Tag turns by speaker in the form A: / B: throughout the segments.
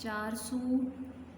A: 400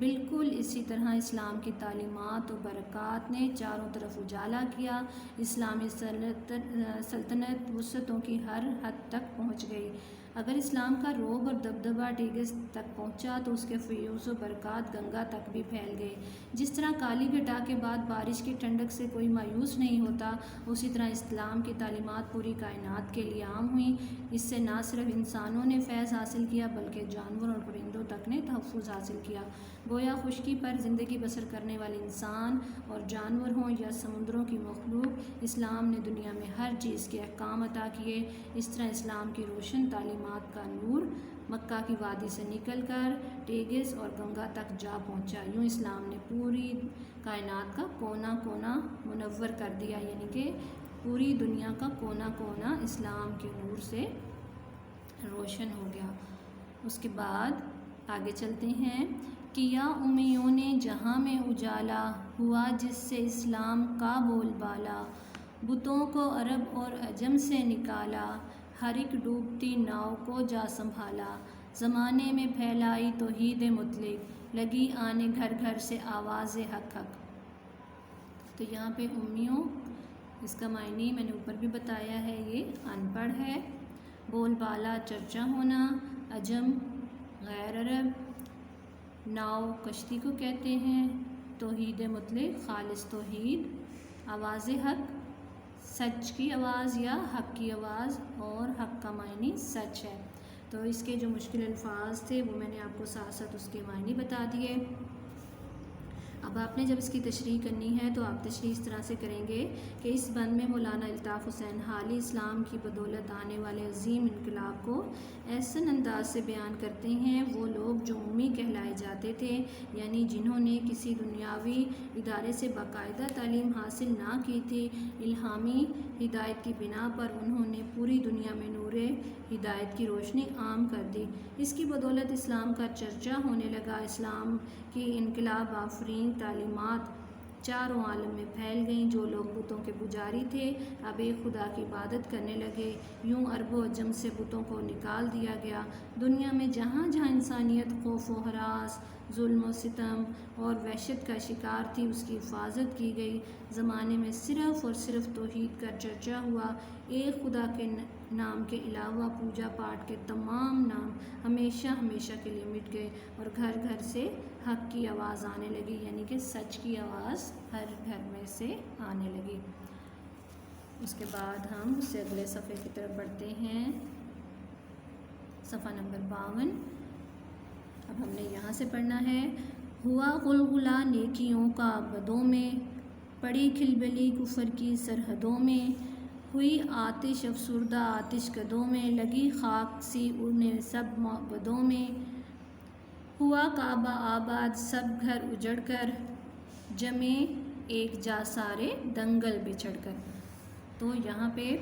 A: بالکل اسی طرح اسلام کی تعلیمات و برکات نے چاروں طرف اجالا کیا۔ اسلامی سلطنت وسعتوں کی ہر حد تک پہنچ گئی۔ اگر اسلام کا روب اور دبدبہ ٹیگس تک پہنچا تو اس کے فیوز و برکات گنگا تک بھی پھیل گئے۔ جس طرح کالی گھٹا کے بعد بارش کی ٹھنڈک سے کوئی مایوس نہیں ہوتا، اسی طرح اسلام کی تعلیمات پوری کائنات کے لیے عام ہوئیں۔ اس سے نہ صرف انسانوں نے فیض حاصل کیا بلکہ جانوروں اور پرندوں تک نے تحفظ حاصل کیا۔ گویا خشکی پر زندگی بسر کرنے والے انسان اور جانور ہوں یا سمندروں کی مخلوق، اسلام نے دنیا میں ہر چیز کے احکام عطا کیے۔ اس طرح اسلام کی روشن تعلیمات کا نور مکہ کی وادی سے نکل کر ٹیگس اور گنگا تک جا پہنچا۔ یوں اسلام نے پوری کائنات کا کونا کونا منور کر دیا، یعنی کہ پوری دنیا کا کونا کونا اسلام کے نور سے روشن ہو گیا۔ اس کے بعد آگے چلتے ہیں۔ کیا امیوں نے جہاں میں اجالا، ہوا جس سے اسلام کا بول بالا، بتوں کو عرب اور عجم سے نکالا، ہر ایک ڈوبتی ناؤ کو جا سنبھالا، زمانے میں پھیلائی توحید مطلق، لگی آنے گھر گھر سے آواز حق حق۔ تو یہاں پہ امیوں، اس کا معنی میں نے اوپر بھی بتایا ہے، یہ ان پڑھ ہے۔ بول بالا چرچا ہونا، عجم غیر عرب، ناؤ کشتی کو کہتے ہیں، توحید مطلق خالص توحید، آواز حق سچ کی آواز یا حق کی آواز، اور حق کا معنی سچ ہے۔ تو اس کے جو مشکل الفاظ تھے وہ میں نے آپ کو ساتھ ساتھ اس کے معنی بتا دیے۔ اب آپ نے جب اس کی تشریح کرنی ہے تو آپ تشریح اس طرح سے کریں گے کہ اس بند میں مولانا الطاف حسین حالی اسلام کی بدولت آنے والے عظیم انقلاب کو ایسن انداز سے بیان کرتے ہیں۔ وہ لوگ جو امی کہلائے جاتے تھے، یعنی جنہوں نے کسی دنیاوی ادارے سے باقاعدہ تعلیم حاصل نہ کی تھی، الہامی ہدایت کی بنا پر انہوں نے پوری دنیا میں نور ہدایت کی روشنی عام کر دی۔ اس کی بدولت اسلام کا چرچا ہونے لگا۔ اسلام کی انقلاب آفرین تعلیمات چاروں عالم میں پھیل گئیں۔ جو لوگ بتوں کے پجاری تھے اب ایک خدا کی عبادت کرنے لگے۔ یوں عرب و عجم سے بتوں کو نکال دیا گیا۔ دنیا میں جہاں جہاں انسانیت خوف و ہراس، ظلم و ستم اور وحشت کا شکار تھی، اس کی حفاظت کی گئی۔ زمانے میں صرف اور صرف توحید کا چرچا ہوا۔ ایک خدا کے نام کے علاوہ پوجا پاٹ کے تمام نام ہمیشہ ہمیشہ کے لیے مٹ گئے، اور گھر گھر سے حق کی آواز آنے لگی، یعنی کہ سچ کی آواز ہر گھر میں سے آنے لگی۔ اس کے بعد ہم اس سے اگلے صفحے کی طرف بڑھتے ہیں، صفحہ نمبر 52۔ اب ہم نے یہاں سے پڑھنا ہے۔ ہوا غلغلہ نیکیوں کا بدوں میں، پڑی کھلبلی کفر کی سرحدوں میں، ہوئی آتش افسردہ آتش کدوں میں، لگی خاک سی اڑنے سب معبدوں میں، ہوا کعبہ آباد سب گھر اجڑ کر، جمے ایک جا سارے دنگل بچھڑ کر۔ تو یہاں پہ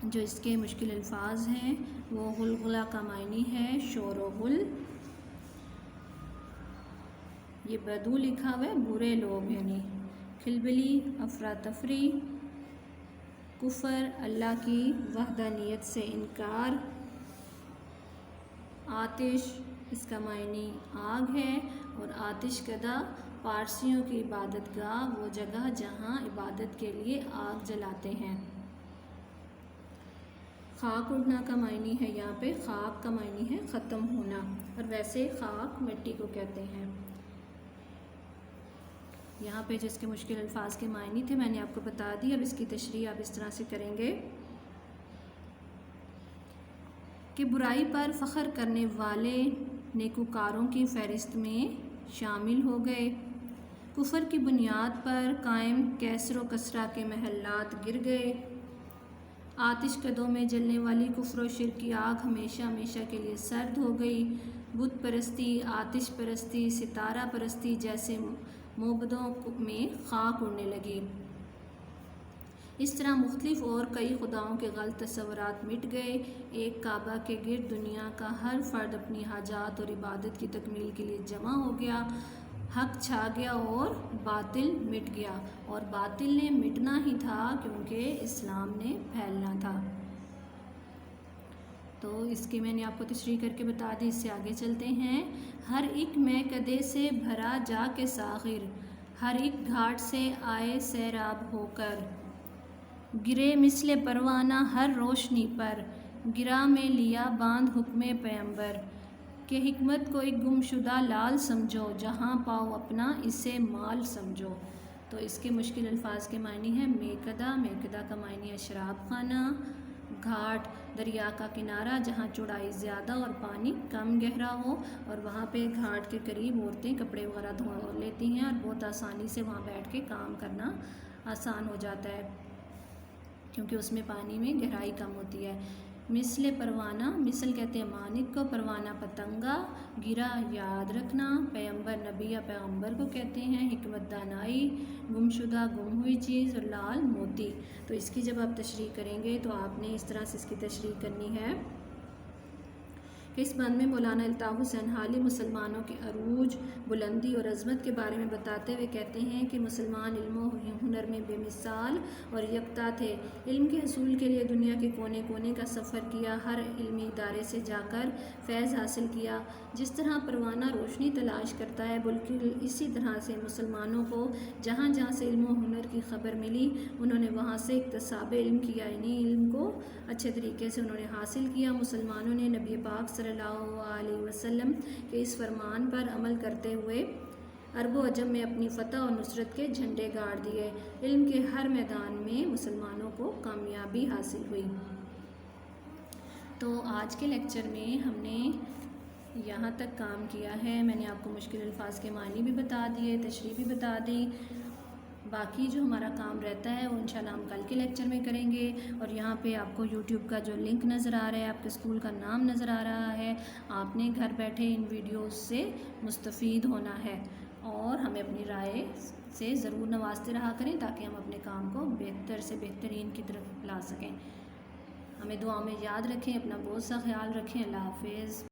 A: جو اس کے مشکل الفاظ ہیں وہ غلغلہ کا معنی ہے شور و غل، یہ بدو لکھا ہوا ہے برے لوگ، یعنی کھلبلی افراتفری، کفر اللہ کی وحدانیت سے انکار، آتش اس کا معنی آگ ہے، اور آتش کدہ پارسیوں کی عبادت گاہ، وہ جگہ جہاں عبادت کے لیے آگ جلاتے ہیں۔ خاک اڑنا کا معنی ہے، یہاں پہ خاک کا معنی ہے ختم ہونا، اور ویسے خاک مٹی کو کہتے ہیں۔ یہاں پہ جس کے مشکل الفاظ کے معنی تھے میں نے آپ کو بتا دی۔ اب اس کی تشریح آپ اس طرح سے کریں گے کہ برائی پر فخر کرنے والے نیکوکاروں کی فہرست میں شامل ہو گئے، کفر کی بنیاد پر قائم کیسر و کسرا کے محلات گر گئے، آتش کدوں میں جلنے والی کفر و شرک کی آگ ہمیشہ ہمیشہ کے لیے سرد ہو گئی، بت پرستی، آتش پرستی، ستارہ پرستی جیسے معبدوں میں خاک اڑنے لگی۔ اس طرح مختلف اور کئی خداؤں کے غلط تصورات مٹ گئے، ایک کعبہ کے گرد دنیا کا ہر فرد اپنی حاجات اور عبادت کی تکمیل کے لیے جمع ہو گیا، حق چھا گیا اور باطل مٹ گیا، اور باطل نے مٹنا ہی تھا کیونکہ اسلام نے پھیلنا تھا۔ تو اس کی میں نے آپ کو تشریح کر کے بتا دی. اس سے آگے چلتے ہیں. ہر ایک میں کدے سے بھرا جا کے ساغر، ہر ایک گھاٹ سے آئے سیراب ہو کر. گرے مثل پروانہ ہر روشنی پر، گرا میں لیا باندھ حکم پیمبر. کہ حکمت کو ایک گم شدہ لال سمجھو، جہاں پاؤ اپنا اسے مال سمجھو. تو اس کے مشکل الفاظ کے معنی ہیں میکدہ، میکدہ کا معنی ہے شراب خانہ. گھاٹ، دریا کا کنارہ جہاں چوڑائی زیادہ اور پانی کم گہرا ہو، اور وہاں پہ گھاٹ کے قریب عورتیں کپڑے وغیرہ دھو لیتی ہیں اور بہت آسانی سے وہاں بیٹھ کے کام کرنا آسان ہو جاتا ہے کیونکہ اس میں پانی میں گہرائی کم ہوتی ہے. مثل پروانہ، مثل کہتے ہیں مانک کو، پروانہ پتنگا. گرا یاد رکھنا، پیمبر نبی یا پیغمبر کو کہتے ہیں. حکمت دانائی، گم شدہ گم ہوئی چیز. اور لال موتی. تو اس کی جب آپ تشریح کریں گے تو آپ نے اس طرح سے اس کی تشریح کرنی ہے کہ اس بند میں مولانا الطاف حسین حالی مسلمانوں کے عروج، بلندی اور عظمت کے بارے میں بتاتے ہوئے کہتے ہیں کہ مسلمان علم و ہنر میں بے مثال اور یکتا تھے. علم کے حصول کے لیے دنیا کے کونے کونے کا سفر کیا، ہر علمی ادارے سے جا کر فیض حاصل کیا. جس طرح پروانہ روشنی تلاش کرتا ہے، بالکل اسی طرح سے مسلمانوں کو جہاں جہاں سے علم و ہنر کی خبر ملی، انہوں نے وہاں سے اکتساب علم کیا، یعنی علم کو اچھے طریقے سے انہوں نے حاصل کیا. مسلمانوں نے نبی پاک صلی اللہ علیہ وسلم کے اس فرمان پر عمل کرتے ہوئے عرب و عجم میں اپنی فتح اور نصرت کے جھنڈے گاڑ دیے. علم کے ہر میدان میں مسلمانوں کو کامیابی حاصل ہوئی. تو آج کے لیکچر میں ہم نے یہاں تک کام کیا ہے. میں نے آپ کو مشکل الفاظ کے معنی بھی بتا دیے، تشریح بھی بتا دی. باقی جو ہمارا کام رہتا ہے وہ انشاءاللہ ہم کل کے لیکچر میں کریں گے. اور یہاں پہ آپ کو یوٹیوب کا جو لنک نظر آ رہا ہے، آپ کے اسکول کا نام نظر آ رہا ہے، آپ نے گھر بیٹھے ان ویڈیوز سے مستفید ہونا ہے اور ہمیں اپنی رائے سے ضرور نوازتے رہا کریں تاکہ ہم اپنے کام کو بہتر سے بہترین کی طرف لا سکیں. ہمیں دعا میں یاد رکھیں، اپنا بہت سا خیال رکھیں. اللہ حافظ.